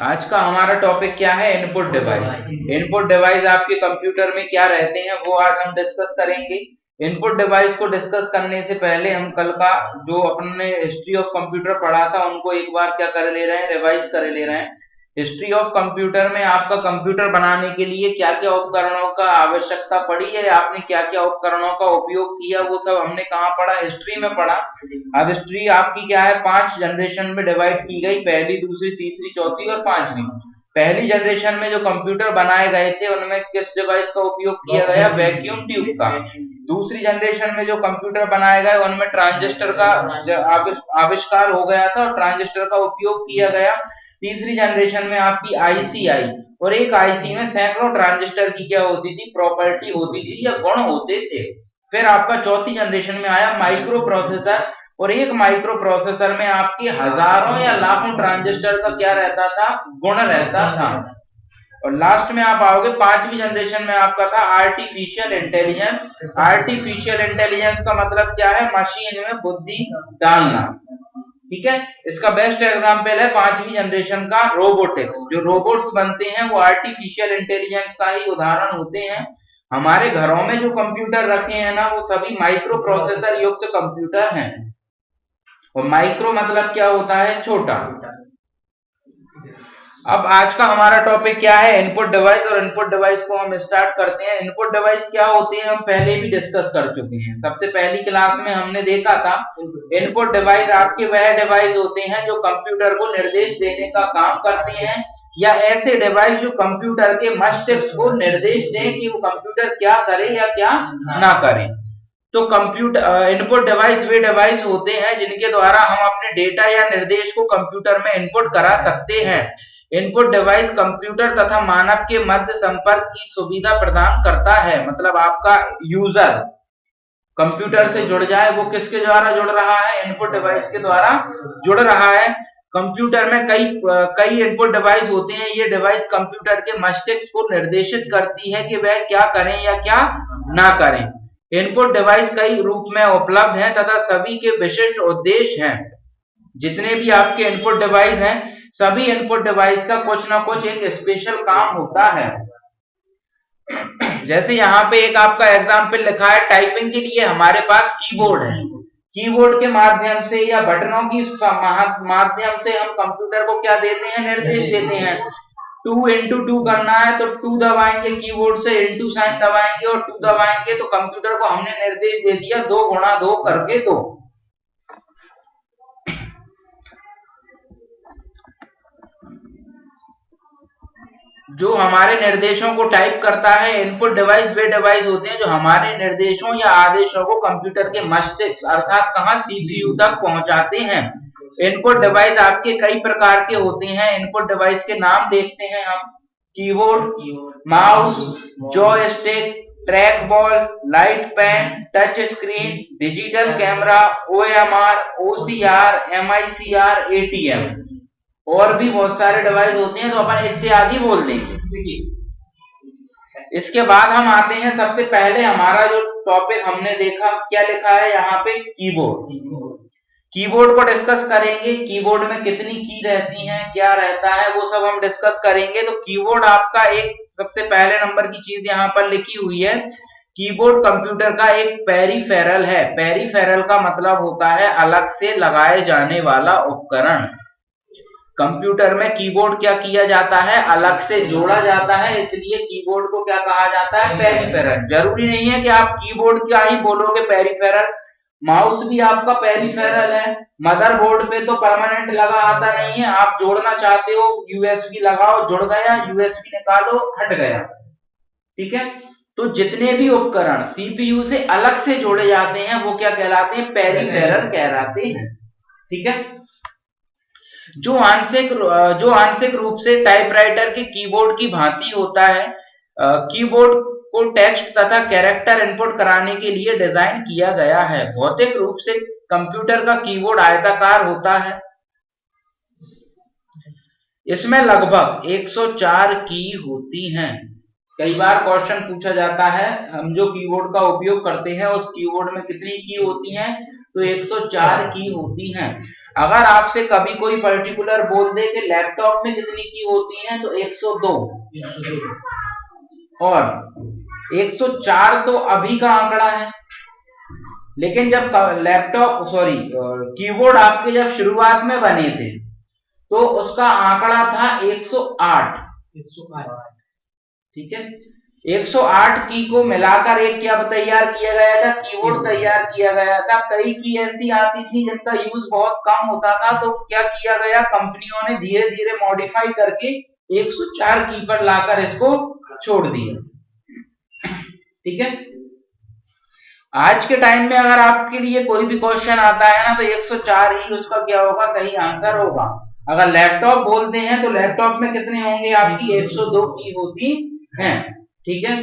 आज का हमारा टॉपिक क्या है? Input device. इनपुट डिवाइस आपके कंप्यूटर में क्या रहते हैं वो आज हम डिस्कस करेंगे। इनपुट डिवाइस को डिस्कस करने से पहले हम कल का जो अपने हिस्ट्री ऑफ कंप्यूटर पढ़ा था उनको एक बार क्या कर ले रहे हैं, रिवाइज कर ले रहे हैं। हिस्ट्री ऑफ कंप्यूटर में आपका कंप्यूटर बनाने के लिए क्या क्या उपकरणों का आवश्यकता पड़ी है, आपने क्या क्या उपकरणों का उपयोग किया, वो सब हमने कहाँ पढ़ा? हिस्ट्री में पढ़ा। अब हिस्ट्री आपकी क्या है, 5 जनरेशन में डिवाइड की गई, पहली, दूसरी, तीसरी, चौथी और 5वीं। पहली जनरेशन में जो कंप्यूटर बनाए गए थे उनमें किस डिवाइस का उपयोग किया गया? वैक्यूम ट्यूब का। दूसरी जनरेशन में जो कंप्यूटर बनाए गए उनमें ट्रांजिस्टर का आविष्कार हो गया था और ट्रांजिस्टर का उपयोग किया गया। तीसरी जनरेशन में आपकी आईसी आई और एक आईसी में सैकड़ों ट्रांजिस्टर की क्या होती थी? प्रॉपर्टी होती थी या गुण होते थे। फिर आपका चौथी जनरेशन में आया माइक्रो प्रोसेसर और एक माइक्रो प्रोसेसर में आपकी हजारों या लाखों ट्रांजिस्टर का क्या रहता था? गुण रहता था। और लास्ट में आप आओगे 5वीं जनरेशन में, आपका था आर्टिफिशियल इंटेलिजेंस। आर्टिफिशियल इंटेलिजेंस का मतलब क्या है? मशीन में बुद्धि डालना। ठीक है, इसका बेस्ट एग्जांपल है 5वीं जनरेशन का रोबोटिक्स। जो रोबोट्स बनते हैं वो आर्टिफिशियल इंटेलिजेंस का ही उदाहरण होते हैं। हमारे घरों में जो कंप्यूटर रखे हैं ना वो सभी माइक्रो प्रोसेसर युक्त कंप्यूटर हैं। और माइक्रो मतलब क्या होता है? छोटा। अब आज का हमारा टॉपिक क्या है? Input device. और इनपुट डिवाइस को हम स्टार्ट करते हैं। इनपुट डिवाइस क्या होते हैं हम पहले भी डिस्कस कर चुके हैं। सबसे पहली क्लास में हमने देखा था इनपुट डिवाइस आपके वह डिवाइस होते हैं जो कंप्यूटर को निर्देश देने का काम करते हैं, या ऐसे डिवाइस जो कंप्यूटर के मस्तिष्क को निर्देश दें कि वो कंप्यूटर क्या करे या क्या ना करे। तो कंप्यूटर इनपुट डिवाइस वे डिवाइस होते हैं जिनके द्वारा हम अपने डेटा या निर्देश को कंप्यूटर में इनपुट करा सकते हैं। इनपुट डिवाइस कंप्यूटर तथा मानव के मध्य संपर्क की सुविधा प्रदान करता है। मतलब आपका यूजर कंप्यूटर से जुड़ जाए, वो किसके द्वारा जुड़ रहा है? इनपुट डिवाइस के द्वारा जुड़ रहा है। कंप्यूटर में कई इनपुट डिवाइस होते हैं। ये डिवाइस कंप्यूटर के मस्तिष्क को निर्देशित करती है कि वह क्या करें या क्या ना करें। इनपुट डिवाइस कई रूप में उपलब्ध हैं तथा सभी के विशिष्ट उद्देश्य हैं। जितने भी आपके इनपुट डिवाइस हैं, सभी इनपुट डिवाइस का कुछ ना कुछ एक स्पेशल काम होता है। जैसे यहाँ पे एक आपका एग्जाम्पल लिखा है, टाइपिंग के लिए हमारे पास कीबोर्ड है। कीबोर्ड के माध्यम से या बटनों की माध्यम से हम कंप्यूटर को क्या देते हैं? निर्देश देते हैं। 2 × 2 करना है तो 2 दबाएंगे कीबोर्ड से, इंटू साइन दबाएंगे और 2 दबाएंगे तो कंप्यूटर को हमने निर्देश दे दिया 2 × 2 करके 2। जो हमारे निर्देशों को टाइप करता है। इनपुट डिवाइस वे डिवाइस होते हैं जो हमारे निर्देशों या आदेशों को कंप्यूटर के मस्तिष्क अर्थात कहां? सीपीयू तक पहुंचाते हैं। इनपुट डिवाइस आपके कई प्रकार के होते हैं। इनपुट डिवाइस के नाम देखते हैं हम। Keyboard, mouse, joystick, track ball, light pen, touch screen, digital camera, OMR, OCR, MICR, ATM और भी बहुत सारे डिवाइस होते हैं तो अपन इत्यादि बोल देंगे। इसके बाद हम आते हैं, सबसे पहले हमारा जो टॉपिक हमने देखा क्या लिखा है यहाँ पे? कीबोर्ड। कीबोर्ड को डिस्कस करेंगे। कीबोर्ड में कितनी की रहती हैं, क्या रहता है, वो सब हम डिस्कस करेंगे। तो कीबोर्ड आपका एक सबसे पहले नंबर की चीज यहाँ पर लिखी हुई है, कीबोर्ड कंप्यूटर का एक पेरिफेरल है। पेरिफेरल का मतलब होता है अलग से लगाए जाने वाला उपकरण। कंप्यूटर में कीबोर्ड क्या किया जाता है? अलग से जोड़ा जाता है, इसलिए कीबोर्ड को क्या कहा जाता है? पेरिफेरल। जरूरी नहीं है कि आप कीबोर्ड क्या ही बोलोगे पेरिफेरल, माउस भी आपका पेरिफेरल है। मदरबोर्ड पे तो परमानेंट लगा आता नहीं है, आप जोड़ना चाहते हो यूएसबी लगाओ, जुड़ गया, यूएसबी निकालो, हट गया। ठीक है, तो जितने भी उपकरण सीपीयू से अलग से जोड़े जाते हैं वो क्या कहलाते हैं? पेरिफेरल कहलाते हैं। ठीक है, जो आंशिक रूप से टाइपराइटर के कीबोर्ड की भांति होता है। कीबोर्ड को टेक्स्ट तथा कैरेक्टर इनपुट कराने के लिए डिजाइन किया गया है। भौतिक रूप से कंप्यूटर का कीबोर्ड आयताकार होता है। इसमें लगभग 104 की होती हैं। कई बार क्वेश्चन पूछा जाता है, हम जो कीबोर्ड का उपयोग करते हैं उस कीबोर्ड में कितनी की होती हैं? तो 104 की होती हैं। अगर आपसे कभी कोई पर्टिकुलर बोल दे कि लैपटॉप में कितनी की होती हैं तो 102 और 104 तो अभी का आंकड़ा है, लेकिन जब लैपटॉप कीबोर्ड आपके जब शुरुआत में बने थे तो उसका आंकड़ा था 108। ठीक है, 108 की को मिलाकर एक क्या तैयार किया गया था, कीबोर्ड तैयार किया गया था। कई की ऐसी आती थी जिनका यूज बहुत कम होता था, तो क्या किया गया, कंपनियों ने धीरे धीरे मॉडिफाई करके 104 की पर लाकर इसको छोड़ दिया। ठीक है, आज के टाइम में अगर आपके लिए कोई भी क्वेश्चन आता है ना तो 104 ही उसका क्या होगा, सही आंसर होगा। अगर लैपटॉप बोलते हैं तो लैपटॉप में कितने होंगे, आपकी 102 की होती हैं। ठीक है,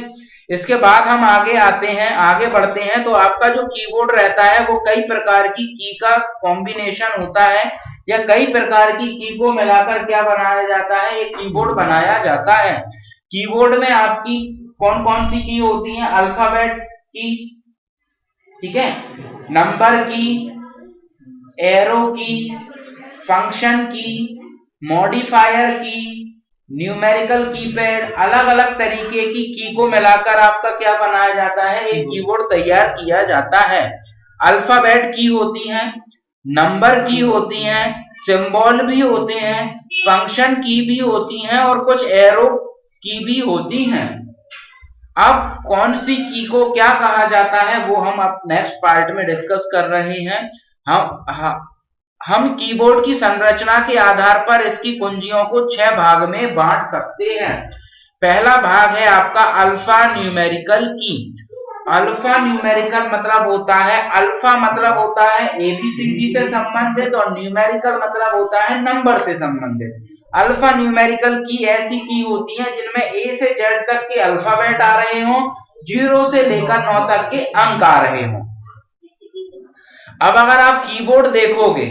इसके बाद हम आगे आते हैं, आगे बढ़ते हैं। तो आपका जो कीबोर्ड रहता है वो कई प्रकार की का कॉम्बिनेशन होता है, या कई प्रकार की को मिलाकर क्या बनाया जाता है, एक कीबोर्ड बनाया जाता है। कीबोर्ड में आपकी कौन कौन सी की होती हैं, अल्फाबेट की, ठीक है, नंबर की, एरो की, फंक्शन की, मॉडिफायर की, न्यूमेरिकल कीपैड, अलग अलग तरीके की को मिलाकर आपका क्या बनाया जाता है, एक कीबोर्ड तैयार किया जाता है। अल्फाबेट की होती हैं, नंबर की होती हैं, सिंबल भी होते हैं, फंक्शन की भी होती हैं और कुछ एरो की भी होती हैं। अब कौन सी की को क्या कहा जाता है वो हम अब नेक्स्ट पार्ट में डिस्कस कर रहे हैं। हम कीबोर्ड की संरचना के आधार पर इसकी कुंजियों को 6 भाग में बांट सकते हैं। पहला भाग है आपका अल्फा न्यूमेरिकल की। अल्फा न्यूमेरिकल मतलब होता है, अल्फा मतलब होता है एबीसीडी से संबंधित और न्यूमेरिकल मतलब होता है नंबर से संबंधित। अल्फा न्यूमेरिकल की ऐसी की होती है जिनमें ए से जेड तक के अल्फाबेट आ रहे हों, 0 से लेकर 9 तक के अंक आ रहे हों। अब अगर आप कीबोर्ड देखोगे,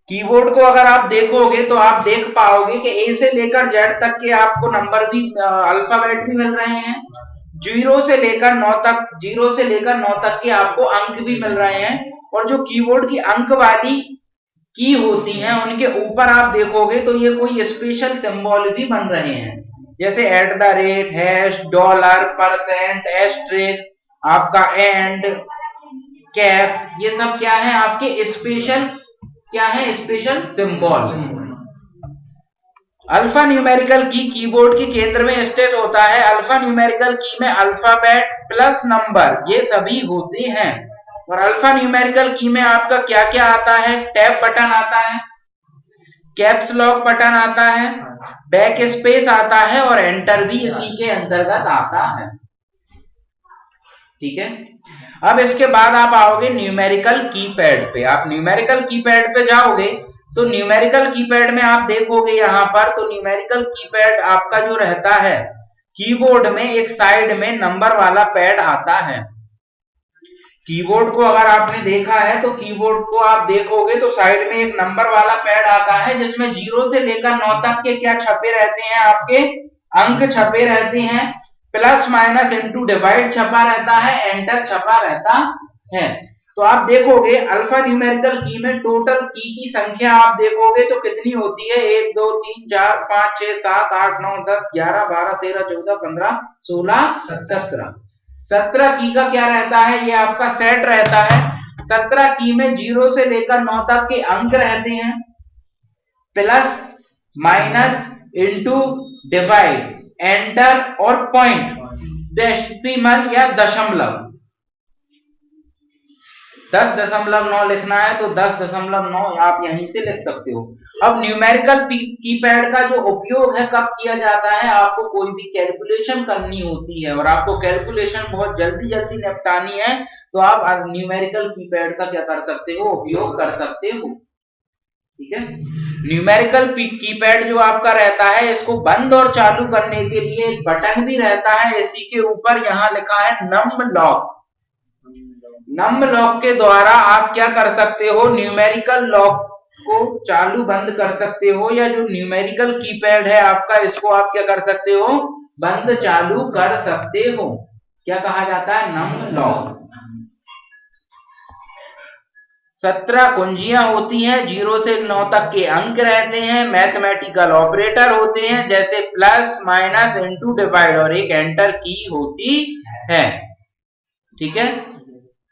कीबोर्ड को अगर आप देखोगे तो आप देख पाओगे कि ए से लेकर जेड तक के आपको नंबर भी, अल्फाबेट भी मिल रहे हैं, 0 से लेकर 9 तक, 0 से लेकर 9 तक के आपको अंक भी मिल रहे हैं। और जो कीबोर्ड की अंक वाली की होती हैं उनके ऊपर आप देखोगे तो ये कोई स्पेशल सिंबल भी बन रहे हैं, जैसे @ हैश, डॉलर, परसेंट, एस्ट्रिक, आपका एंड, कैप, ये सब क्या है आपके स्पेशल, क्या है, स्पेशल सिंबल। अल्फा न्यूमेरिकल की कीबोर्ड के केंद्र में स्थित होता है। अल्फा न्यूमेरिकल की में अल्फाबेट प्लस नंबर ये सभी होते हैं। और अल्फा न्यूमेरिकल की में आपका क्या क्या आता है, टैब बटन आता है, कैप्स लॉक बटन आता है, बैक स्पेस आता है और एंटर भी इसी के अंतर्गत आता है। ठीक है, अब इसके बाद आप आओगे न्यूमेरिकल कीपैड पे। आप न्यूमेरिकल कीपैड पे जाओगे तो न्यूमेरिकल कीपैड में आप देखोगे यहां पर, तो न्यूमेरिकल कीपैड आपका जो रहता है, कीबोर्ड में एक साइड में नंबर वाला पैड आता है। कीबोर्ड को अगर आपने देखा है तो कीबोर्ड को आप देखोगे तो साइड में एक नंबर वाला पैड आता है जिसमें 0 से लेकर 9 तक के क्या छपे रहते हैं, आपके अंक छपे रहते हैं, प्लस माइनस इनटू डिवाइड छपा रहता है, एंटर छपा रहता है। तो आप देखोगे अल्फा न्यूमेरिकल की में टोटल की संख्या आप देखोगे तो कितनी होती है, 1 2 3 4 5 6 7 8 9 10 11 12 13 14 15 16 17 17 की का क्या रहता है, ये आपका सेट रहता है। 17 की में 0 से लेकर 9 तक के अंक रहते हैं, plus minus into divide, enter और पॉइंट, डेसिमल या दशमलव। 10.9 लिखना है तो 10.9 आप यहीं से लिख सकते हो। अब न्यूमेरिकल कीपैड का जो उपयोग है कब किया जाता है, आपको कोई भी कैलकुलेशन करनी होती है और आपको कैलकुलेशन बहुत जल्दी जल्दी निपटानी है तो आप न्यूमेरिकल कीपैड का क्या कर सकते हो, उपयोग कर सकते हो। ठीक है, न्यूमेरिकल कीपैड जो आपका रहता है इसको बंद और चालू करने के लिए एक बटन भी रहता है, इसी के ऊपर यहाँ लिखा है नंब लॉक। नंब लॉक के द्वारा आप क्या कर सकते हो, न्यूमेरिकल लॉक को चालू बंद कर सकते हो, या जो न्यूमेरिकल कीपैड है आपका इसको आप क्या कर सकते हो, बंद चालू कर सकते हो। क्या कहा जाता है, नंब लॉक। 17 कुंजियां होती हैं, 0 से 9 तक के अंक रहते हैं, मैथमेटिकल ऑपरेटर होते हैं जैसे प्लस, माइनस, इनटू, डिवाइड और एक एंटर की होती है। ठीक है,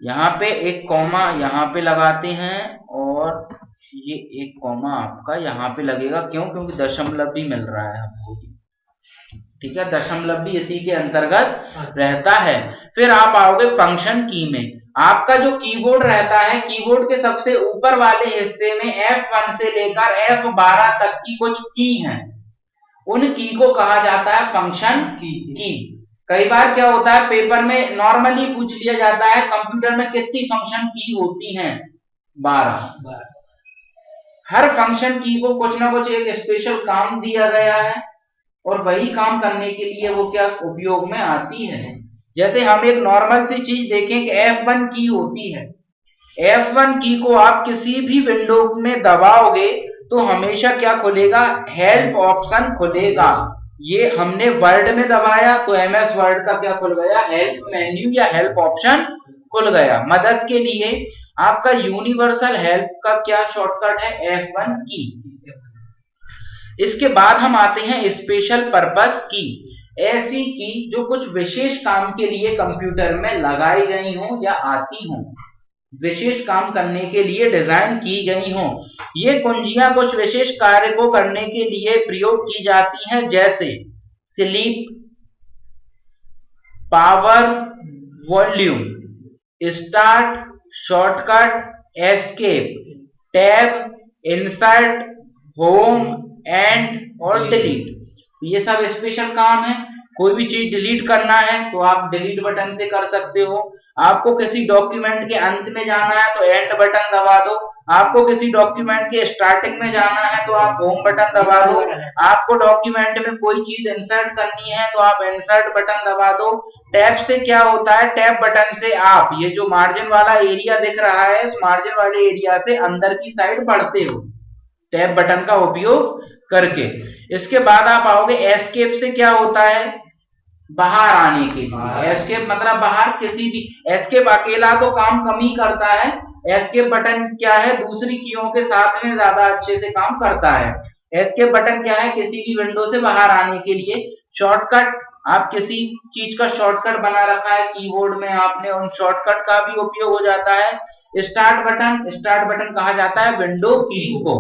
यहाँ पे एक कॉमा यहाँ पे लगाते हैं और ये एक कॉमा आपका यहाँ पे लगेगा, क्यों? क्योंकि दशमलव भी मिल रहा है हमको। ठीक है, दशमलव भी इसी के अंतर्गत रहता है। फिर आप आओगे फंक्शन की में। आपका जो कीबोर्ड रहता है, कीबोर्ड के सबसे ऊपर वाले हिस्से में F1 से लेकर F12 तक की कुछ की हैं, उन की को कहा जाता है फंक्शन की। कई बार क्या होता है, पेपर में नॉर्मली पूछ लिया जाता है कंप्यूटर में कितनी फंक्शन की होती हैं? 12। हर फंक्शन की को कुछ ना कुछ एक स्पेशल काम दिया गया है और वही काम करने के लिए वो क्या उपयोग में आती है। जैसे हम एक नॉर्मल सी चीज देखें कि F1 की होती है, F1 की को आप किसी भी विंडो में दबाओगे तो हमेशा क्या खुलेगा? हेल्प ऑप्शन खुलेगा। ये हमने वर्ड में दबाया तो MS वर्ड का क्या खुल गया? हेल्प मेन्यू या हेल्प ऑप्शन खुल गया। मदद के लिए आपका यूनिवर्सल हेल्प का क्या शॉर्टकट है? F1 की। इसके बाद हम आते हैं स्पेशल पर्पस की। ऐसी की जो कुछ विशेष काम के लिए कंप्यूटर में लगाई गई हो या आती हो, विशेष काम करने के लिए डिजाइन की गई हो। ये कुंजियां कुछ विशेष कार्य को करने के लिए प्रयोग की जाती हैं, जैसे sleep, power, volume, start, shortcut, escape, tab, insert, home, and और डिलीट। ये सब स्पेशल काम है। कोई भी चीज डिलीट करना है तो आप डिलीट बटन से कर सकते हो। आपको किसी डॉक्यूमेंट के अंत में जाना है तो एंड बटन दबा दो। आपको किसी डॉक्यूमेंट के स्टार्टिंग में जाना है तो आप होम बटन दबा दो। आपको डॉक्यूमेंट में कोई चीज इंसर्ट करनी है तो आप इंसर्ट बटन दबा दो। टैब से क्या होता है? टैब बटन से आप ये जो मार्जिन वाला एरिया दिख रहा है, उस मार्जिन वाले एरिया से अंदर की साइड बढ़ते हो टैब बटन का उपयोग करके। इसके बाद आप आओगे एस्केप से क्या होता है? बाहर आने के लिए। एस्केप मतलब बाहर किसी भी, एस्केप अकेला तो काम कम ही करता है, एस्केप बटन क्या है? दूसरी कीयों के साथ में ज्यादा अच्छे से काम करता है। एस्केप बटन क्या है? किसी भी विंडो से बाहर आने के लिए। शॉर्टकट, आप किसी चीज का शॉर्टकट बना रखा है कीबोर्ड में आपने, उन शॉर्टकट का भी उपयोग हो जाता है। स्टार्ट बटन, स्टार्ट बटन कहा जाता है विंडो की को।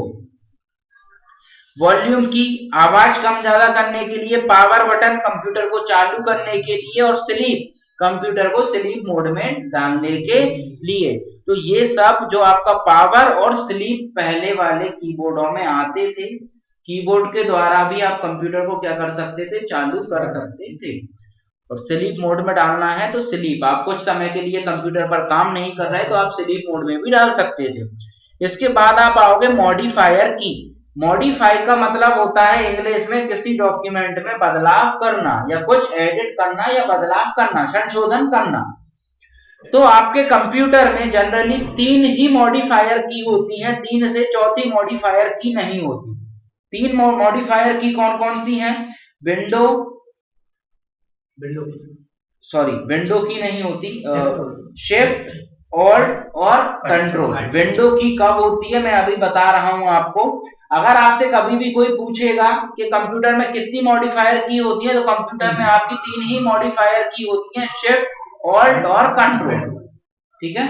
वॉल्यूम की, आवाज कम ज्यादा करने के लिए। पावर बटन, कंप्यूटर को चालू करने के लिए। और स्लीप, कंप्यूटर को स्लीप मोड में डालने के लिए। तो ये सब जो आपका पावर और स्लीप पहले वाले कीबोर्डों में आते थे, कीबोर्ड के द्वारा भी आप कंप्यूटर को क्या कर सकते थे? चालू कर सकते थे। और स्लीप मोड में डालना है तो स्लीप, आप कुछ समय के लिए कंप्यूटर पर काम नहीं कर रहे तो आप स्लीप मोड में भी डाल सकते थे। इसके बाद आप आओगे मॉडिफायर की। मॉडिफाई का मतलब होता है इंग्लिश में किसी डॉक्यूमेंट में बदलाव करना या कुछ एडिट करना या बदलाव करना, संशोधन करना। तो आपके कंप्यूटर में जनरली 3 ही मॉडिफायर की होती हैं, 3 से चौथी मॉडिफायर की नहीं होती। 3 मॉडिफायर की कौन कौन सी हैं? विंडो की नहीं होती, शिफ्ट, ऑल्ट और कंट्रोल। विंडो की कब होती है मैं अभी बता रहा हूं आपको। अगर आपसे कभी भी कोई पूछेगा कि कंप्यूटर में कितनी मॉडिफायर की होती है, तो कंप्यूटर में आपकी 3 ही मॉडिफायर की होती है, शिफ्ट, ऑल्ट और कंट्रोल। ठीक है,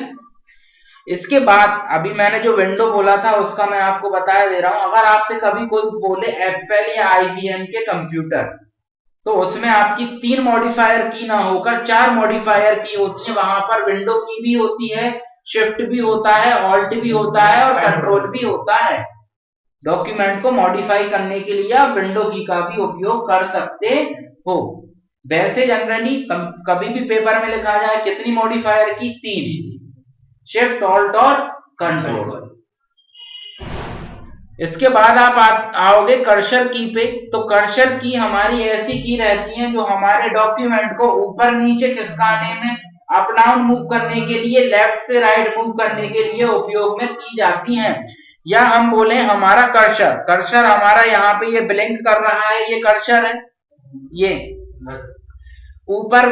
इसके बाद अभी मैंने जो विंडो बोला था उसका मैं आपको बता दे रहा हूं। अगर आपसे कभी कोई बोले एप्पल या IBM के कंप्यूटर, तो उसमें आपकी 3 मॉडिफायर की ना होकर 4 मॉडिफायर की होती है। वहां पर विंडो की भी होती है, शिफ्ट भी होता है, ऑल्ट भी होता है और कंट्रोल भी होता है। डॉक्यूमेंट को मॉडिफाई करने के लिए आप विंडो की का भी उपयोग कर सकते हो। वैसे जनरली कभी भी पेपर में लिखा जाए कितनी मॉडिफायर की? 3, शिफ्ट, ऑल्ट और कंट्रोल। इसके बाद आप आओगे कर्सर की पे। तो कर्सर की हमारी ऐसी की रहती है जो हमारे डॉक्यूमेंट को ऊपर नीचे खिसकाने में, अप डाउन मूव करने के लिए, लेफ्ट से राइट मूव करने के लिए उपयोग में की जाती हैं। या हम बोले हमारा कर्सर, कर्सर हमारा यहाँ पे ये ब्लिंक कर रहा है, ये कर्सर है। ये ऊपर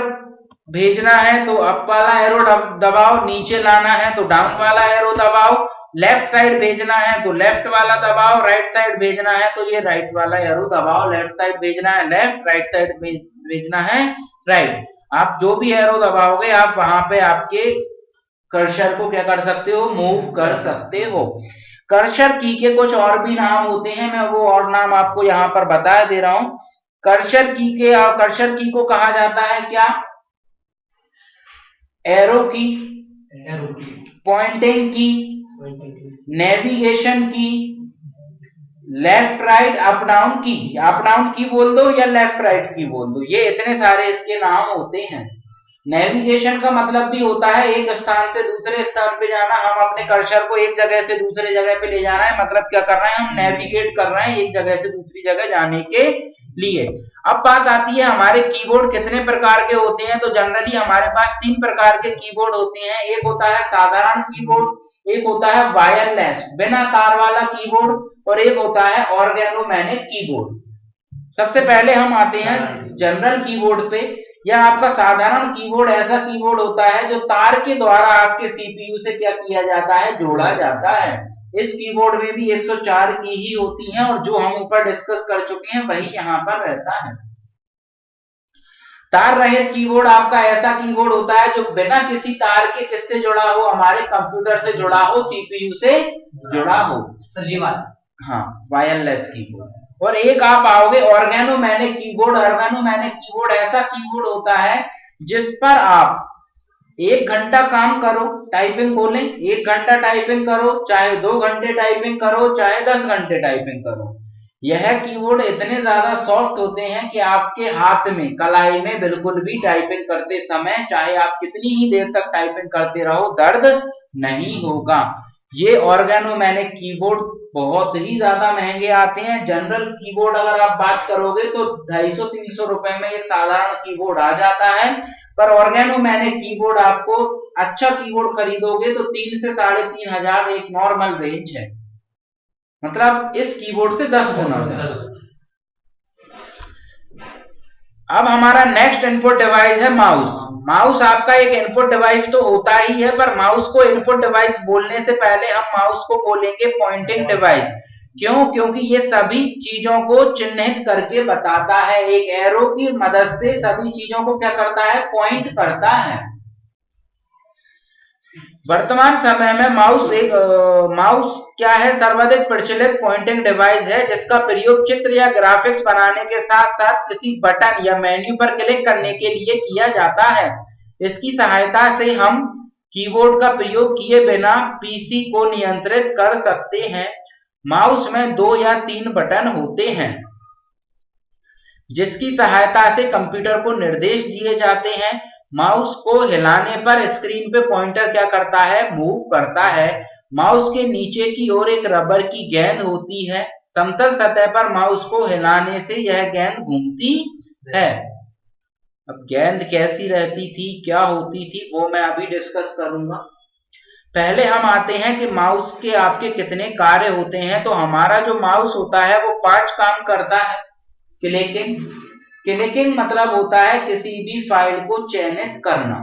भेजना है तो अप वाला एरो दबाओ, नीचे लाना है तो डाउन वाला एरो दबाओ, लेफ्ट साइड भेजना है तो लेफ्ट वाला दबाओ, राइट साइड भेजना है तो ये राइट वाला एरो दबाओ, लेफ्ट साइड भेजना है लेफ्ट, राइट साइड भेजना है राइट। आप जो भी एरो दबाओगे आप वहां पे आपके कर्सर को क्या कर सकते हो, मूव कर सकते हो। कर्सर की के कुछ और भी नाम होते हैं, मैं वो और नाम आपको यहाँ पर बता दे रहा हूं। कर्सर की के और कर्सर की को कहा जाता है क्या, एरो की, पॉइंटिंग की, नेविगेशन की, लेफ्ट राइट अप डाउन की, अप डाउन की बोल दो या लेफ्ट राइट की बोल दो, ये इतने सारे इसके नाम होते हैं। नेविगेशन का मतलब भी होता है एक स्थान से दूसरे स्थान पे जाना, हम अपने कर्सर को एक जगह से दूसरे जगह पे ले जाना है, मतलब क्या कर रहे हैं, हम नेविगेट कर रहे हैं एक जगह से दूसरी जगह जाने के लिए। अब बात आती है हमारे कीबोर्ड कितने प्रकार के होते हैं, तो जनरली हमारे पास 3 प्रकार के कीबोर्ड होते हैं। एक होता है साधारण कीबोर्ड, एक होता है वायरलेस बिना तार वाला कीबोर्ड, और एक होता है ऑर्गेनोमैनिक कीबोर्ड। सबसे पहले हम आते हैं जनरल कीबोर्ड पे। यह आपका साधारण कीबोर्ड ऐसा कीबोर्ड होता है जो तार के द्वारा आपके सीपीयू से क्या किया जाता है, जोड़ा जाता है। इस कीबोर्ड में भी 104 की ही होती हैं, और जो हम ऊपर डिस्कस कर चुके हैं वही यहाँ पर रहता है। तार रहित कीबोर्ड आपका ऐसा कीबोर्ड होता है जो बिना किसी तार के किससे जुड़ा हो, हमारे कंप्यूटर से जुड़ा हो, सीपीयू से जुड़ा हो। सर जी बात, हाँ, वायरलेस कीबोर्ड। और एक आप आओगे ऑर्गेनोमैनिक कीबोर्ड। ऑर्गेनोमैनिक कीबोर्ड ऐसा कीबोर्ड होता है जिस पर आप 1 घंटा काम करो, टाइपिंग बोले 1 घंटा टाइपिंग करो, चाहे 2 घंटे टाइपिंग करो, चाहे 10 घंटे टाइपिंग करो, यह कीबोर्ड इतने ज्यादा सॉफ्ट होते हैं कि आपके हाथ में, कलाई में बिल्कुल भी टाइपिंग करते समय, चाहे आप कितनी ही देर तक टाइपिंग करते रहो, दर्द नहीं होगा। ये ऑर्गेनोमैनिक कीबोर्ड बहुत ही ज्यादा महंगे आते हैं। जनरल कीबोर्ड अगर आप बात करोगे तो 250-300 रुपए में एक साधारण कीबोर्ड आ जाता है, पर ऑर्गेनोमैनिक कीबोर्ड आपको अच्छा कीबोर्ड खरीदोगे तो 3 से 3,500 एक नॉर्मल रेंज है, मतलब इस कीबोर्ड से 10 गुना ज्यादा। अब हमारा नेक्स्ट इनपुट डिवाइस है माउस। माउस आपका एक इनपुट डिवाइस तो होता ही है, पर माउस को इनपुट डिवाइस बोलने से पहले हम माउस को बोलेंगे पॉइंटिंग डिवाइस। क्यों? क्योंकि ये सभी चीजों को चिन्हित करके बताता है, एक एरो की मदद से सभी चीजों को क्या करता है, पॉइंट करता है। वर्तमान समय में माउस क्या है, सर्वाधिक प्रचलित पॉइंटिंग डिवाइस है जिसका प्रयोग चित्र या ग्राफिक्स बनाने के साथ साथ किसी बटन या मेन्यू पर क्लिक करने के लिए किया जाता है। इसकी सहायता से हम कीबोर्ड का प्रयोग किए बिना पीसी को नियंत्रित कर सकते हैं। माउस में 2 या 3 बटन होते हैं जिसकी सहायता से कंप्यूटर को निर्देश दिए जाते हैं। माउस को हिलाने पर स्क्रीन पे पॉइंटर क्या करता है, मूव करता है। माउस के नीचे की ओर एक रबर की गेंद होती है। समतल सतह पर माउस को हिलाने से यह गेंद घूमती है। अब गेंद कैसी रहती थी, क्या होती थी, वो मैं अभी डिस्कस करूंगा। पहले हम आते हैं कि माउस के आपके कितने कार्य होते हैं। तो हमारा जो माउस होता है वो 5 काम करता है। क्लिकिंग, क्लिकिंग मतलब होता है किसी भी फाइल को चयनित करना।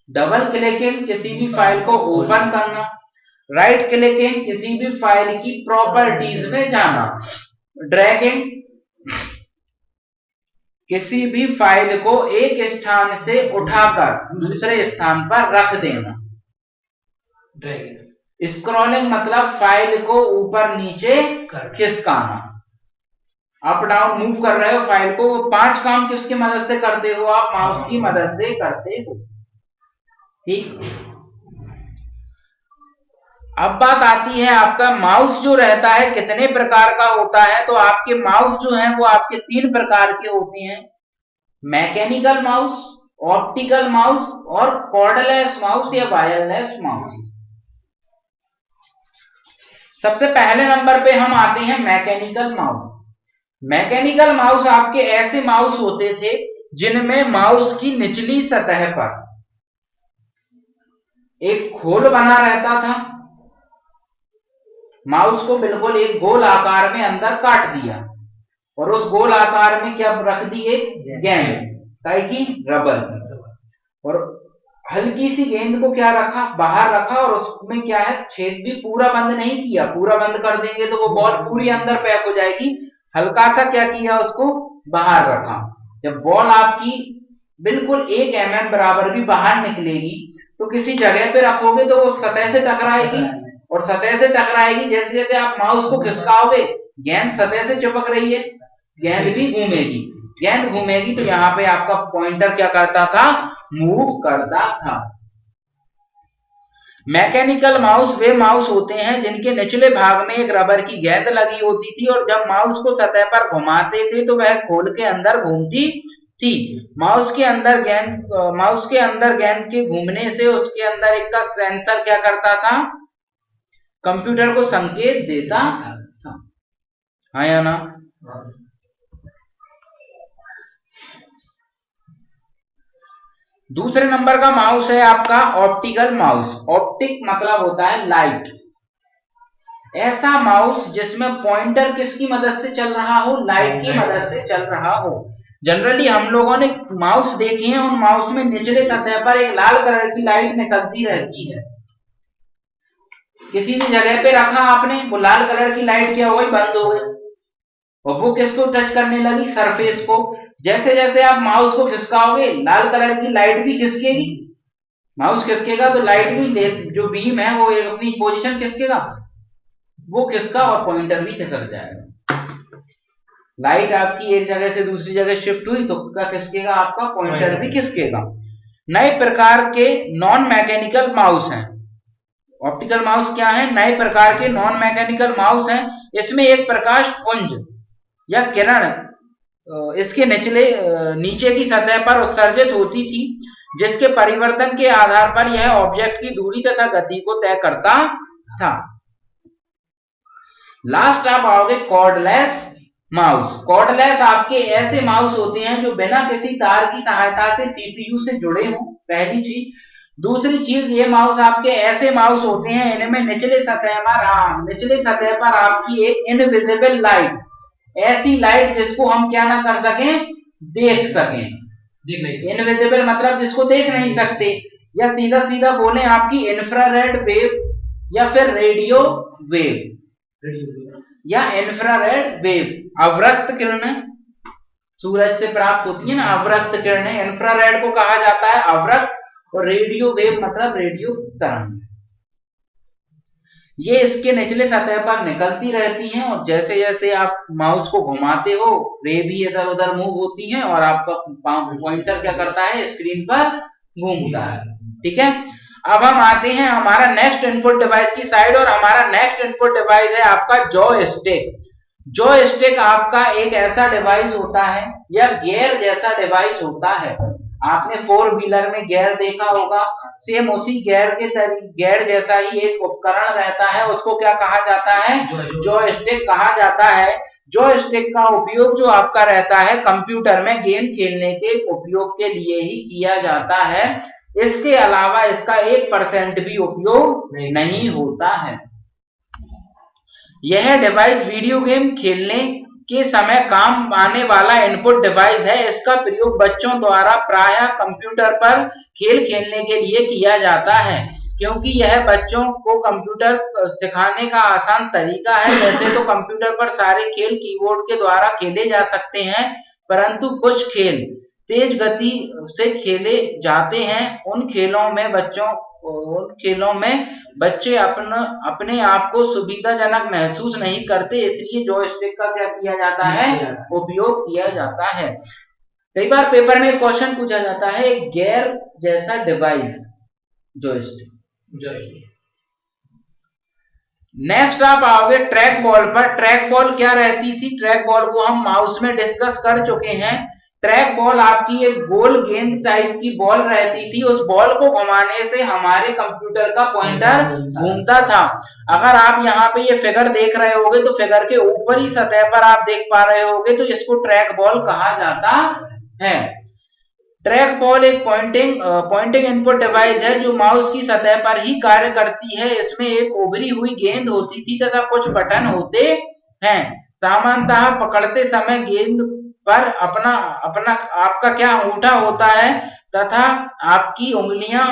डबल क्लिकिंग, किसी भी फाइल को ओपन करना। राइट क्लिकिंग, किसी भी फाइल की प्रॉपर्टीज में जाना। ड्रैगिंग, किसी भी फाइल को एक स्थान से उठाकर दूसरे स्थान पर रख देना। स्क्रॉलिंग मतलब फाइल को ऊपर नीचे खिसकाना। अप डाउन मूव कर रहे हो फाइल को, वो 5 काम किसकी मदद से करते हो, आप माउस की मदद से करते हो। ठीक, अब बात आती है आपका माउस जो रहता है कितने प्रकार का होता है। तो आपके माउस जो है वो आपके 3 प्रकार के होते हैं, मैकेनिकल माउस, ऑप्टिकल माउस और कॉर्डलेस माउस या वायरलेस माउस। सबसे पहले नंबर पे हम आते हैं मैकेनिकल माउस। मैकेनिकल माउस आपके ऐसे माउस होते थे जिनमें माउस की निचली सतह पर एक खोल बना रहता था। माउस को बिल्कुल एक गोल आकार में अंदर काट दिया और उस गोल आकार में क्या रख दी, एक गेंद, काहे की, रबर की। और हल्की सी गेंद को क्या रखा, बाहर रखा, और उसमें क्या है, छेद भी पूरा बंद नहीं किया, पूरा बंद कर देंगे तो वो बॉल पूरी अंदर पैक हो जाएगी, हल्का सा क्या किया, उसको बाहर रखा। जब बॉल आपकी बिल्कुल 1 mm बराबर भी बाहर निकलेगी तो किसी जगह पे रखोगे तो वो सतह से टकराएगी, और सतह से टकराएगी, जैसे जैसे आप माउस को खिसकाओगे गेंद सतह से चिपक रही है, गेंद भी घूमेगी, गेंद घूमेगी तो यहाँ पे आपका पॉइंटर क्या करता था, मूव करता था। मैकेनिकल माउस वे माउस होते हैं जिनके निचले भाग में एक रबर की गेंद लगी होती थी, और जब माउस को सतह पर घुमाते थे तो वह खोल के अंदर घूमती थी। माउस के अंदर गेंद के घूमने से उसके अंदर एक का सेंसर क्या करता था, कंप्यूटर को संकेत देता था। हाँ या ना? दूसरे नंबर का माउस है आपका ऑप्टिकल माउस। ऑप्टिक मतलब होता है लाइट। ऐसा माउस जिसमें पॉइंटर किसकी मदद से चल रहा हो, लाइट की मदद से चल रहा हो। जनरली हम लोगों ने माउस देखे हैं, उन माउस में निचले सतह पर एक लाल कलर की लाइट निकलती रहती है। किसी भी जगह पे रखा आपने, वो लाल कलर की लाइट क्या हो गई, बंद हो गई, और वो किसको टच करने लगी, सरफेस को। जैसे जैसे आप माउस को खिसकाओगे लाल कलर की लाइट भी खिसकेगी, माउस खिसकेगा तो लाइट भी, जो बीम है वो अपनी पोजीशन खिसकेगा, वो खिसका और पॉइंटर भी खिसक जाएगा। लाइट आपकी एक जगह से दूसरी जगह शिफ्ट हुई तो क्या खिसकेगा, आपका पॉइंटर भी खिसकेगा। नए प्रकार के नॉन मैकेनिकल माउस हैं। ऑप्टिकल माउस क्या है, नए प्रकार के नॉन मैकेनिकल माउस हैं। इसमें एक प्रकाश पुंज या किरण इसके नीचे की सतह पर उत्सर्जित होती थी, जिसके परिवर्तन के आधार पर यह ऑब्जेक्ट की दूरी तथा गति को तय करता था। लास्ट आप आओगे कॉर्डलेस माउस। कॉर्डलेस आपके ऐसे माउस होते हैं जो बिना किसी तार की सहायता से सीपीयू से जुड़े हों, पहली चीज। दूसरी चीज, ये माउस आपके ऐसे माउस होते हैं इनमें निचले सतह पर आपकी एक इनविजिबल लाइट, ऐसी लाइट जिसको हम क्या ना कर सकें, देख सकें। इनविजिबल मतलब जिसको देख नहीं सकते, या सीधा सीधा बोले आपकी इंफ्रारेड वेव या फिर रेडियो वेव या इंफ्रारेड वेव। अवरक्त किरणें सूरज से प्राप्त होती है ना, अवरक्त किरणें, इंफ्रारेड को कहा जाता है अवरक्त, और रेडियो वेव मतलब रेडियो तरंग। ये इसके निचले सतह पर निकलती रहती हैं, और जैसे जैसे आप माउस को घुमाते हो रे भी इधर उधर मूव होती हैं, और आपका पॉइंटर क्या करता है, स्क्रीन पर घूमता है। ठीक है, अब हम आते हैं हमारा नेक्स्ट इनपुट डिवाइस की साइड, और हमारा नेक्स्ट इनपुट डिवाइस है आपका जॉयस्टिक। जॉयस्टिक आपका एक ऐसा डिवाइस होता है या गियर जैसा डिवाइस होता है। आपने 4 व्हीलर में गियर देखा होगा, सेम उसी गियर जैसा ही एक उपकरण रहता है, उसको क्या कहा जाता है, जॉयस्टिक कहा जाता है। जॉयस्टिक का उपयोग जो आपका रहता है कंप्यूटर में गेम खेलने के उपयोग के लिए ही किया जाता है। इसके अलावा इसका 1% भी उपयोग नहीं होता है। यह डिवाइस वीडियो गेम खेलने के समय काम आने वाला इनपुट डिवाइस है। इसका प्रयोग बच्चों द्वारा प्रायः कंप्यूटर पर खेल खेलने के लिए किया जाता है, क्योंकि यह बच्चों को कंप्यूटर सिखाने का आसान तरीका है। वैसे तो कंप्यूटर पर सारे खेल कीबोर्ड के द्वारा खेले जा सकते हैं, परंतु कुछ खेल तेज गति से खेले जाते हैं। उन खेलों में बच्चे अपने आप को सुविधाजनक महसूस नहीं करते, इसलिए जॉयस्टिक का क्या किया जाता है, उपयोग किया जाता है। कई बार पेपर में क्वेश्चन पूछा जाता है, एक गियर जैसा डिवाइस जॉयस्टिक। नेक्स्ट आप आओगे ट्रैक बॉल पर। ट्रैक बॉल क्या रहती थी, ट्रैक बॉल को हम माउस में डिस्कस कर चुके हैं। ट्रैक बॉल आपकी एक गोल गेंद टाइप की बॉल रहती थी, उस बॉल को घुमाने से हमारे कंप्यूटर का पॉइंटर घूमता था। अगर आप यहाँ पे ये फिगर देख रहे होगे तो फिगर के ऊपरी सतह पर आप देख पा रहे होगे, तो इसको ट्रैक बॉल कहा जाता है। ट्रैक बॉल एक पॉइंटिंग इनपुट डिवाइस है जो माउस की सतह पर ही कार्य करती है। इसमें एक उभरी हुई गेंद होती थी तथा कुछ बटन होते हैं। सामान्यतः पकड़ते समय गेंद पर अपना आपका क्या अंगूठा होता है, तथा आपकी उंगलियां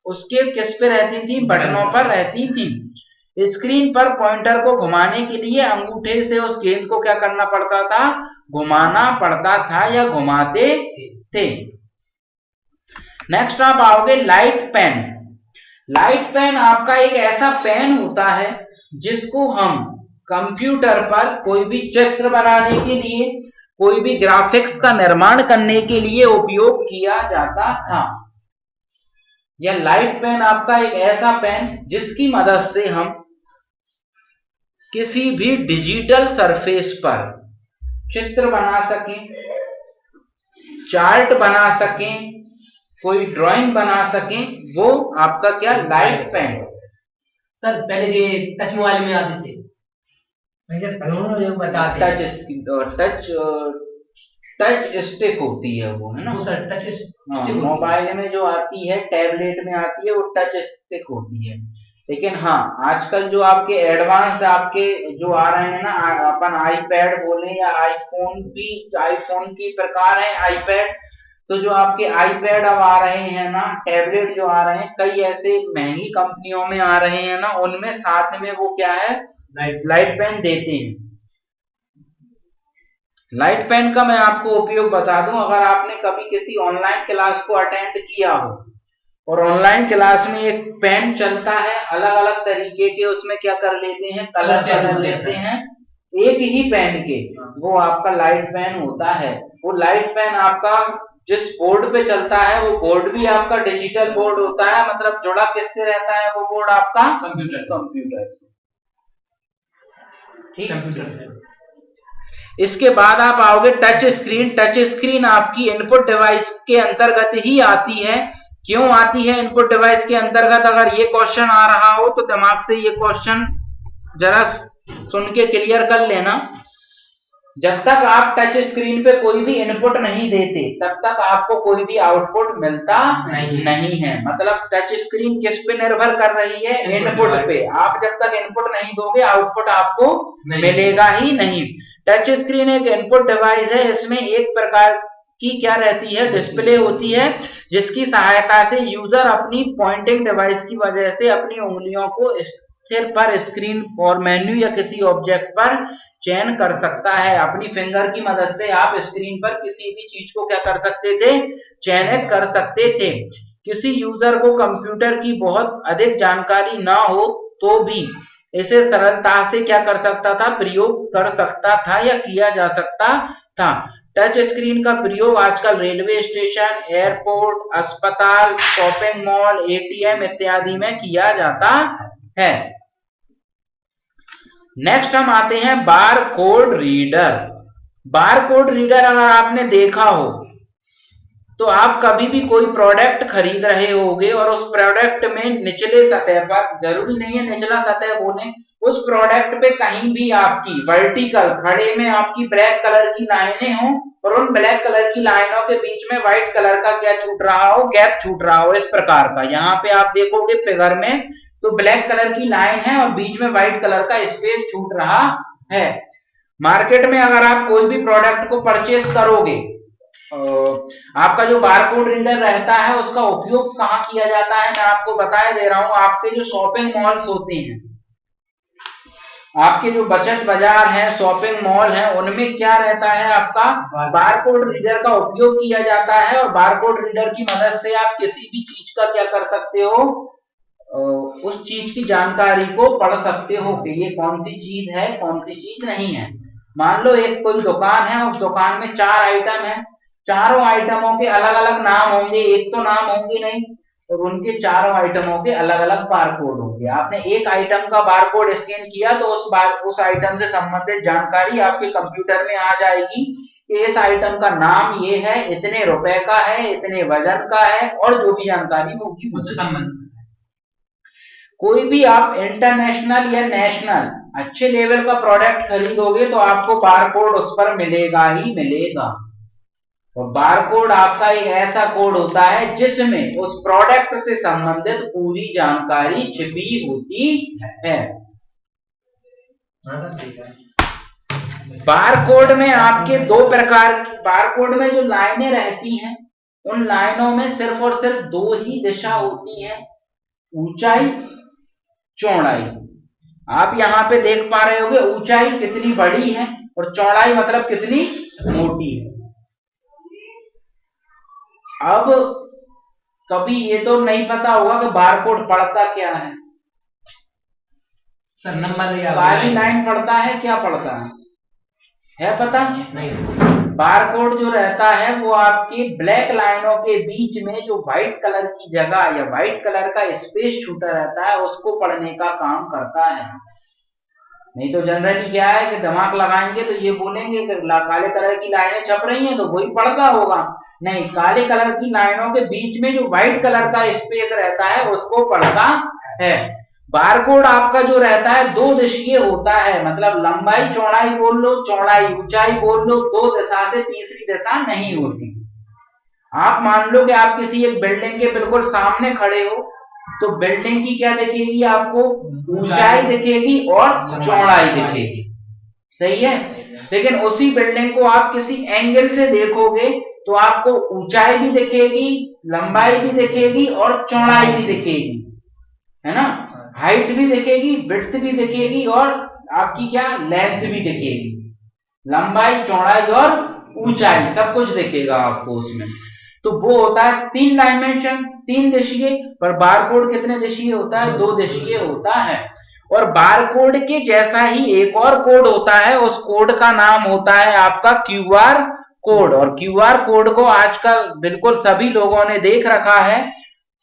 उसके किस पे रहती थी, बटनों पर रहती थी। स्क्रीन पर पॉइंटर को घुमाने के लिए अंगूठे से उस गेंद को क्या करना पड़ता था, घुमाना पड़ता था या घुमाते थे। नेक्स्ट आप आओगे लाइट पेन। लाइट पेन आपका एक ऐसा पेन होता है जिसको हम कंप्यूटर पर कोई भी चित्र बनाने के लिए, कोई भी ग्राफिक्स का निर्माण करने के लिए उपयोग किया जाता था। यह लाइट पेन आपका एक ऐसा पेन जिसकी मदद से हम किसी भी डिजिटल सरफेस पर चित्र बना सकें, चार्ट बना सकें, कोई ड्राइंग बना सकें, वो आपका क्या, लाइट पेन। सर पहले ये टच मोबाइल में आते थे, टच स्टिक होती है वो, है ना सर, टच स्टिक मोबाइल में जो आती है, टैबलेट में आती है, वो टच स्टिक होती है। लेकिन हाँ, आजकल जो आपके एडवांस आपके जो आ रहे हैं ना, अपन आईपैड बोले या आईफोन भी, आईफोन की प्रकार है आईपैड, तो जो आपके आईपैड अब आ रहे हैं ना, टैबलेट जो आ रहे हैं, कई ऐसे महंगी कंपनियों में आ रहे हैं ना, उनमें साथ में वो क्या है, लाइट पेन देते हैं। लाइट पेन का मैं आपको उपयोग बता दूं, अगर आपने कभी किसी ऑनलाइन क्लास को अटेंड किया हो और ऑनलाइन क्लास में एक पेन चलता है, अलग अलग तरीके के उसमें क्या कर लेते हैं, कलर कर लेते हैं एक ही पेन के, वो आपका लाइट पेन होता है। वो लाइट पेन आपका जिस बोर्ड पे चलता है, वो बोर्ड भी आपका डिजिटल बोर्ड होता है, मतलब जुड़ा किससे रहता है वो बोर्ड आपका, कंप्यूटर से, ठीक, कंप्यूटर से। इसके बाद आप आओगे टच स्क्रीन। टच स्क्रीन आपकी इनपुट डिवाइस के अंतर्गत ही आती है। क्यों आती है इनपुट डिवाइस के अंतर्गत? अगर ये क्वेश्चन आ रहा हो तो दिमाग से ये क्वेश्चन जरा सुन के क्लियर कर लेना। जब तक आप टच स्क्रीन पे कोई भी इनपुट नहीं देते, तब तक आपको कोई भी आउटपुट मिलता नहीं है। मतलब टच स्क्रीन किस पे निर्भर कर रही है, इनपुट पे। आप जब तक इनपुट नहीं दोगे, आउटपुट आपको मिलेगा ही नहीं। टच स्क्रीन एक इनपुट डिवाइस है, इसमें एक प्रकार की क्या रहती है, डिस्प्ले होती है, जिसकी सहायता से यूजर अपनी पॉइंटिंग डिवाइस की वजह से अपनी उंगलियों को स्थिर पर स्क्रीन और मेन्यू या किसी ऑब्जेक्ट पर चयन कर सकता है। अपनी फिंगर की मदद से आप स्क्रीन पर किसी भी चीज को क्या कर सकते थे, चयनित कर सकते थे। किसी यूजर को कंप्यूटर की बहुत अधिक जानकारी ना हो तो भी इसे सरलता से क्या कर सकता था, प्रयोग कर सकता था या किया जा सकता था। टच स्क्रीन का प्रयोग आजकल रेलवे स्टेशन, एयरपोर्ट, अस्पताल, शॉपिंग मॉल, एटीएम इत्यादि में किया जाता है। नेक्स्ट हम आते हैं bar code reader. Bar code reader अगर आपने देखा हो तो आप कभी भी कोई प्रोडक्ट खरीद रहे होगे और उस प्रोडक्ट में निचले सतह पर, जरूरी नहीं है निचला सतह बोले, उस प्रोडक्ट पे कहीं भी आपकी वर्टिकल खड़े में आपकी ब्लैक कलर की लाइनें हो और उन ब्लैक कलर की लाइनों के बीच में व्हाइट कलर का क्या छूट रहा हो, गैप छूट रहा हो, इस प्रकार का। यहाँ पे आप देखोगे फिगर में तो ब्लैक कलर की लाइन है और बीच में व्हाइट कलर का स्पेस छूट रहा है। मार्केट में अगर आप कोई भी प्रोडक्ट को परचेस करोगे, आपका जो बारकोड रीडर रहता है उसका उपयोग कहाँ किया जाता है, मैं आपको बताए दे रहा हूं। आपके जो शॉपिंग मॉल्स होते हैं, आपके जो बचत बाजार है, शॉपिंग मॉल है, उनमें क्या रहता है, आपका बारकोड रीडर का उपयोग किया जाता है। और बारकोड रीडर की मदद से आप किसी भी चीज का क्या कर सकते हो, उस चीज की जानकारी को पढ़ सकते हो कि ये कौन सी चीज है, कौन सी चीज नहीं है। मान लो एक कोई दुकान है, उस दुकान में 4 आइटम है, चारों आइटमों के अलग अलग नाम होंगे, एक तो नाम होंगे नहीं, और उनके चारों आइटमों के अलग अलग बारकोड होंगे। आपने एक आइटम का बारकोड स्कैन किया तो उस आइटम से संबंधित जानकारी आपके कंप्यूटर में आ जाएगी कि इस आइटम का नाम ये है, इतने रुपए का है, इतने वजन का है, और जो भी जानकारी होगी उससे संबंधित। कोई भी आप इंटरनेशनल या नेशनल अच्छे लेवल का प्रोडक्ट खरीदोगे तो आपको बारकोड उस पर मिलेगा ही मिलेगा। और बारकोड आपका एक ऐसा कोड होता है जिसमें उस प्रोडक्ट से संबंधित पूरी जानकारी छिपी होती है। बारकोड में आपके दो प्रकार की, बारकोड में जो लाइनें रहती हैं उन लाइनों में सिर्फ और सिर्फ दो ही दिशा होती है, ऊंचाई, चौड़ाई। आप यहाँ पे देख पा रहे होगे ऊंचाई कितनी बड़ी है और चौड़ाई मतलब कितनी मोटी है। अब कभी ये तो नहीं पता होगा कि बारकोड पढ़ता क्या है। सर नंबर या काली लाइन पढ़ता है, क्या पढ़ता है पता? नहीं। बारकोड जो रहता है वो आपकी ब्लैक लाइनों के बीच में जो व्हाइट कलर की जगह या व्हाइट कलर का स्पेस छूटा रहता है उसको पढ़ने का काम करता है। नहीं तो जनरली क्या है कि दिमाग लगाएंगे तो ये बोलेंगे कि काले कलर की लाइनें छप रही हैं तो वही पढ़ता होगा। नहीं, काले कलर की लाइनों के बीच में जो व्हाइट कलर का स्पेस रहता है उसको पढ़ता है। बारकोड आपका जो रहता है दो दिशीय होता है, मतलब लंबाई चौड़ाई बोल लो, चौड़ाई ऊंचाई बोल लो, दो दिशा से तीसरी दिशा नहीं होती। आप मान लो कि आप किसी एक बिल्डिंग के बिल्कुल सामने खड़े हो तो बिल्डिंग की क्या दिखेगी आपको? ऊंचाई दिखेगी और चौड़ाई दिखेगी, सही है। लेकिन उसी बिल्डिंग को आप किसी एंगल से देखोगे तो आपको ऊंचाई भी दिखेगी, लंबाई भी दिखेगी और चौड़ाई भी दिखेगी, है ना। हाइट भी दिखेगी, विड्थ भी दिखेगी और आपकी क्या लेंथ भी दिखेगी। लंबाई, चौड़ाई और ऊंचाई सब कुछ दिखेगा आपको उसमें। तो वो होता है तीन डायमेंशन, तीन दिशीय। पर बारकोड कितने दिशीय होता है? दो दिशीय होता है। और बारकोड के जैसा ही एक और कोड होता है, उस कोड का नाम होता है आपका क्यूआर कोड। और क्यूआर कोड को आजकल बिल्कुल सभी लोगों ने देख रखा है,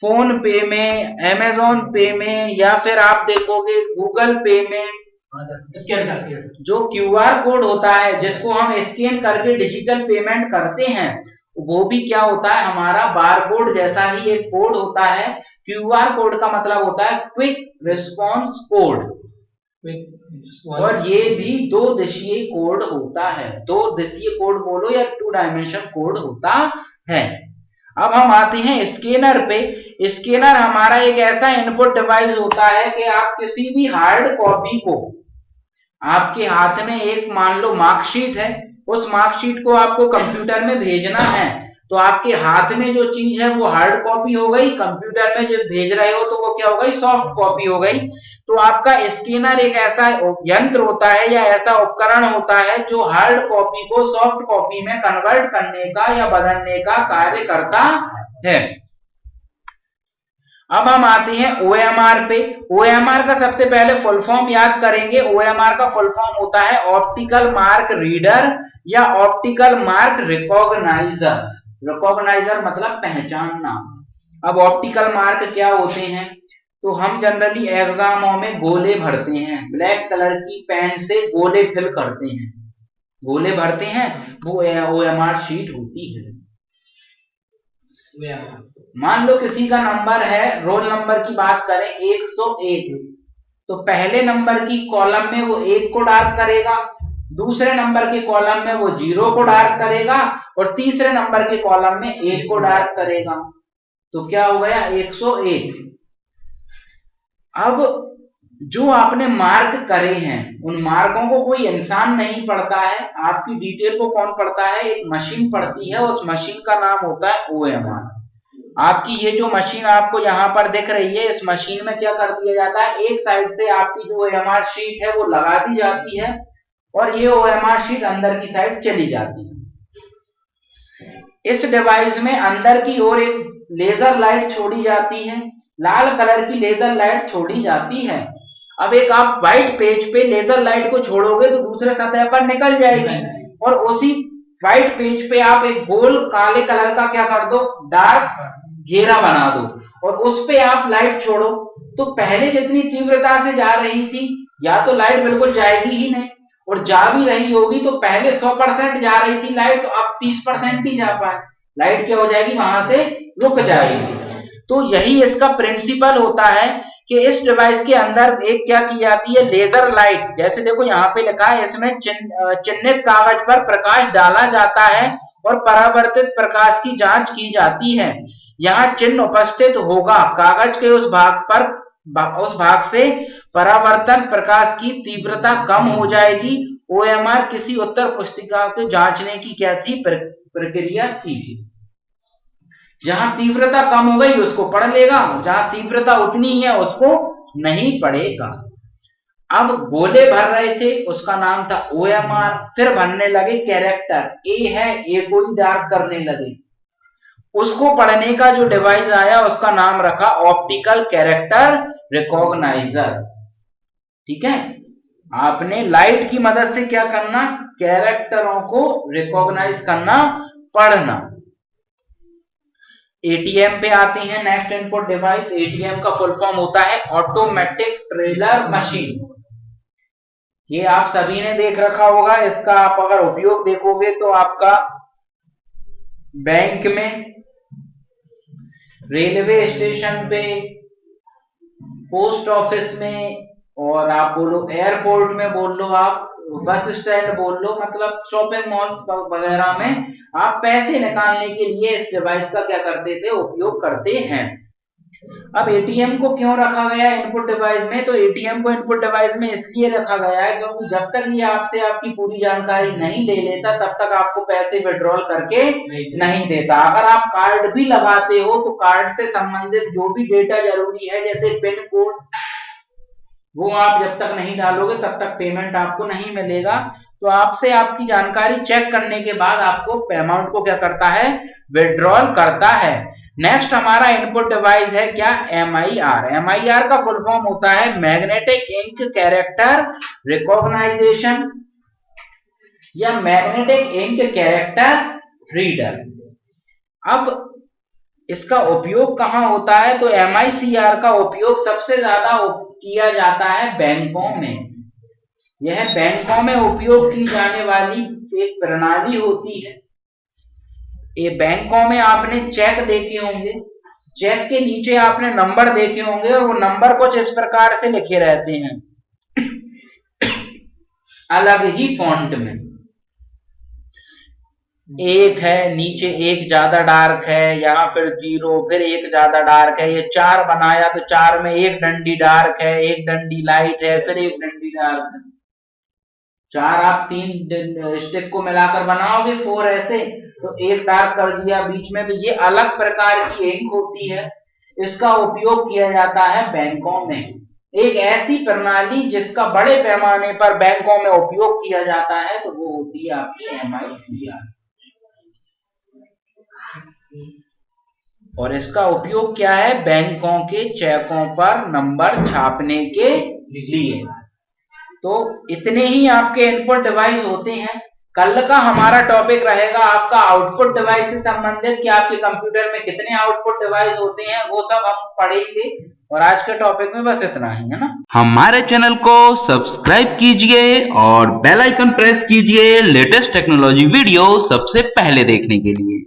फोन पे में, अमेजोन पे में, या फिर आप देखोगे गूगल पे में स्कैन करती है सर। जो क्यूआर कोड होता है जिसको हम स्कैन करके डिजिटल पेमेंट करते हैं, वो भी क्या होता है? हमारा बारकोड जैसा ही एक कोड होता है। क्यूआर कोड का मतलब होता है क्विक रिस्पॉन्स कोड, और ये भी दो दिशीय कोड होता है। दो दिशीय कोड बोलो या टू डायमेंशन कोड होता है। अब हम आते हैं स्कैनर पे। स्कैनर हमारा एक ऐसा इनपुट डिवाइस होता है कि आप किसी भी हार्ड कॉपी को, आपके हाथ में एक मान लो मार्कशीट है, उस मार्कशीट को आपको कंप्यूटर में भेजना है, तो आपके हाथ में जो चीज है वो हार्ड कॉपी हो गई, कंप्यूटर में जो भेज रहे हो तो वो क्या हो गई? सॉफ्ट कॉपी हो गई। तो आपका स्कैनर एक ऐसा यंत्र होता है या ऐसा उपकरण होता है जो हार्ड कॉपी को सॉफ्ट कॉपी में कन्वर्ट करने का या बदलने का कार्य करता है। अब हम आते हैं OMR पे। OMR का सबसे पहले फुल फॉर्म याद करेंगे। OMR का फुल फॉर्म होता है ऑप्टिकल मार्क रीडर या ऑप्टिकल मार्क रिकॉग्नाइजर। रिकॉग्नाइजर मतलब पहचानना। अब ऑप्टिकल मार्क क्या होते हैं? तो हम जनरली एग्जामों में गोले भरते हैं, ब्लैक कलर की पेन से गोले फिल करते हैं, गोले भरते हैं, वो OMR शीट होती है। मान लो किसी का नंबर है, रोल नंबर की बात करें 101, तो पहले नंबर की कॉलम में वो 1 को डार्क करेगा, दूसरे नंबर के कॉलम में वो 0 को डार्क करेगा और तीसरे नंबर के कॉलम में 1 को डार्क करेगा। तो क्या हो गया? 101। अब जो आपने मार्क करे हैं उन मार्कों को कोई इंसान नहीं पढ़ता है, आपकी डिटेल को कौन पढ़ता है? एक मशीन पढ़ती है। उस मशीन का नाम होता है OMR। आपकी ये जो मशीन आपको यहाँ पर दिख रही है, इस मशीन में क्या कर दिया जाता है? एक साइड से आपकी जो OMR शीट है वो लगा दी जाती है और ये OMR शीट अंदर की साइड चली जाती है। इस डिवाइस में अंदर की ओर एक लेजर लाइट छोड़ी जाती है, लाल कलर की लेजर लाइट छोड़ी जाती है। अब एक आप व्हाइट पेज पे लेजर लाइट को छोड़ोगे तो दूसरे सतह पर निकल जाएगी, और उसी व्हाइट पेज पे आप एक गोल काले कलर का क्या कर दो? डार्क घेरा बना दो और उस पे आप लाइट छोड़ो, तो पहले जितनी तीव्रता से जा रही थी या तो लाइट बिल्कुल जाएगी ही नहीं, और जा भी रही होगी तो पहले 100% जा रही थी लाइट, तो अब 30% ही जा पाए, लाइट क्या हो जाएगी? वहां से रुक जाएगी। तो यही इसका प्रिंसिपल होता है कि इस डिवाइस के अंदर एक क्या की जाती है? Laser light. जैसे देखो यहाँ पे लिखा है, इसमें चिन्हित कागज पर प्रकाश डाला जाता है और परावर्तित प्रकाश की जांच की जाती है। यहाँ चिन्ह उपस्थित होगा, कागज के उस भाग से परावर्तन प्रकाश की तीव्रता कम हो जाएगी। OMR किसी उत्तर पुस्तिका को जांचने की क्या थी? प्रक्रिया थी। जहां तीव्रता कम हो गई उसको पढ़ लेगा, जहां तीव्रता उतनी ही है उसको नहीं पढ़ेगा। अब गोले भर रहे थे, उसका नाम था OMR। फिर भरने लगे कैरेक्टर, ए है, ए को ही डार्क करने लगे। उसको पढ़ने का जो डिवाइस आया उसका नाम रखा ऑप्टिकल कैरेक्टर रिकॉग्नाइजर। ठीक है, आपने लाइट की मदद से क्या करना, कैरेक्टरों को रिकॉग्नाइज करना, पढ़ना। एटीएम पे आते हैं, नेक्स्ट इनपुट डिवाइस। एटीएम का फुल फॉर्म होता है ऑटोमेटिक टेलर मशीन। ये आप सभी ने देख रखा होगा। इसका आप अगर उपयोग देखोगे तो आपका बैंक में, रेलवे स्टेशन पे, पोस्ट ऑफिस में, और आप बोलो एयरपोर्ट में बोल लो, आप बस स्टैंड बोल लो, मतलब शॉपिंग मॉल वगैरह में आप पैसे निकालने के लिए इस डिवाइस का क्या करते थे, उपयोग करते हैं। अब एटीएम को क्यों रखा गया इनपुट डिवाइस में, तो एटीएम को इनपुट डिवाइस में इसलिए रखा गया है क्योंकि जब तक ये आपसे आपकी पूरी जानकारी नहीं ले लेता तब तक आपको पैसे विड्रॉल करके नहीं देता। अगर आप कार्ड भी लगाते हो तो कार्ड से संबंधित जो भी डेटा जरूरी है, जैसे पिन कोड, वो आप जब तक नहीं डालोगे तब तक पेमेंट आपको नहीं मिलेगा। तो आपसे आपकी जानकारी चेक करने के बाद आपको अमाउंट को क्या करता है, विड्रॉल करता है। नेक्स्ट हमारा इनपुट डिवाइस है क्या, MIR। MIR का फुल फॉर्म होता है मैग्नेटिक इंक कैरेक्टर रिकॉग्नाइजेशन या मैग्नेटिक इंक कैरेक्टर रीडर। अब इसका उपयोग कहां होता है, तो MICR का उपयोग सबसे ज्यादा किया जाता है बैंकों में। यह बैंकों में उपयोग की जाने वाली एक प्रणाली होती है। ये बैंकों में आपने चेक देखे होंगे, चेक के नीचे आपने नंबर देखे होंगे और वो नंबर कुछ इस प्रकार से लिखे रहते हैं अलग ही फॉन्ट में। एक है, नीचे एक ज्यादा डार्क है, यहाँ फिर 0, फिर एक ज्यादा डार्क है। ये 4 बनाया तो 4 में एक डंडी डार्क है, एक डंडी लाइट है, फिर एक डंडी डार्क है। 4 आप 3 स्टिक को मिलाकर बनाओगे 4 ऐसे, तो एक डार्क कर दिया बीच में। तो ये अलग प्रकार की इंक होती है, इसका उपयोग किया जाता है बैंकों में। एक ऐसी प्रणाली जिसका बड़े पैमाने पर बैंकों में उपयोग किया जाता है तो वो होती है आपकी MICR। और इसका उपयोग क्या है, बैंकों के चेकों पर नंबर छापने के लिए। तो इतने ही आपके इनपुट डिवाइस होते हैं। कल का हमारा टॉपिक रहेगा आपका आउटपुट डिवाइस से संबंधित, कि आपके कंप्यूटर में कितने आउटपुट डिवाइस होते हैं, वो सब हम पढ़ेंगे। और आज के टॉपिक में बस इतना ही है ना। हमारे चैनल को सब्सक्राइब कीजिए और बेल आइकन प्रेस कीजिए लेटेस्ट टेक्नोलॉजी वीडियो सबसे पहले देखने के लिए।